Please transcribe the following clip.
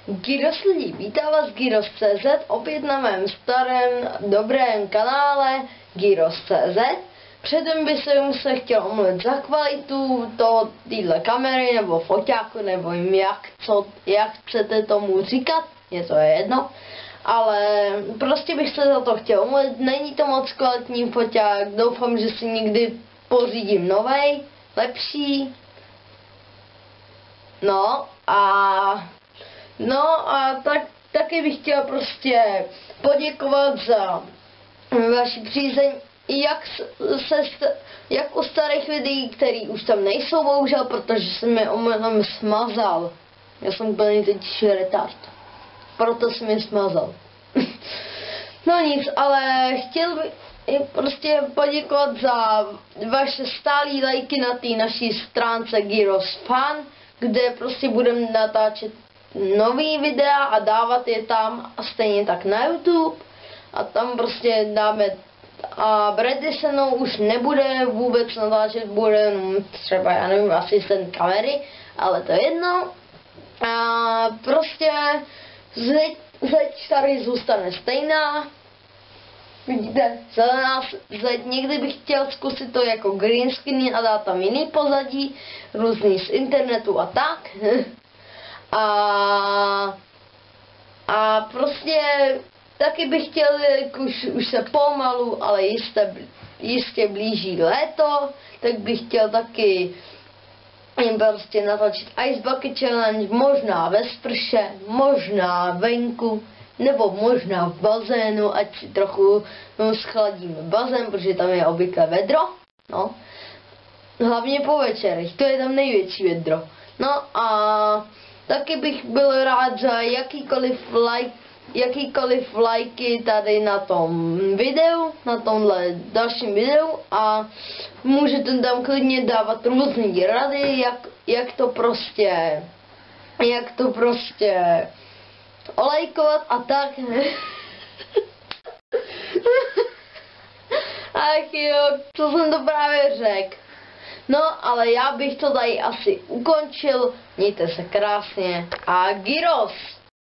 Gyros lidi, vítám vás Gyros.cz, opět na mém starém dobrém kanále Gyros.cz. Předem bych se chtěl omluvit za kvalitu téhle kamery nebo foťáku, nebo jim jak chcete tomu říkat, je to jedno. Ale prostě bych se za to chtěl omluvit, není to moc kvalitní foťák, doufám, že si někdy pořídím novej, lepší. No a taky bych chtěla prostě poděkovat za vaši přízeň, jak u starých videí, který už tam nejsou bohužel, protože jsem je omylem smazal. Já jsem úplně teď retard. Proto jsem je smazal. No nic, ale chtěl bych prostě poděkovat za vaše stálé lajky na té naší stránce Gyros Fan, kde prostě budeme natáčet nový videa a dávat je tam a stejně tak na YouTube. A tam prostě dáme a Brady se mnou už nebude vůbec natáčet, bude jenom třeba, já nevím, asistent kamery, ale to je jedno. A prostě zeď tady zůstane stejná. Vidíte, zelená zeď, někdy bych chtěl zkusit to jako green screen a dát tam jiný pozadí, různý z internetu a tak. A prostě taky bych chtěl, jak už se pomalu, ale jistě blíží léto, tak bych chtěl taky jim prostě natočit Ice Bucket Challenge, možná ve sprše, možná venku, nebo možná v bazénu, ať si trochu schladíme bazén, protože tam je obvykle vedro, no. Hlavně po večerech, to je tam největší vedro. No a taky bych byl rád za jakýkoliv lajky tady na tom videu, na tomhle dalším videu a můžete tam klidně dávat různý rady, jak to prostě olejkovat a tak. Ach jo, co jsem to právě řekl. No, ale já bych to tady asi ukončil. Mějte se krásně a gyros!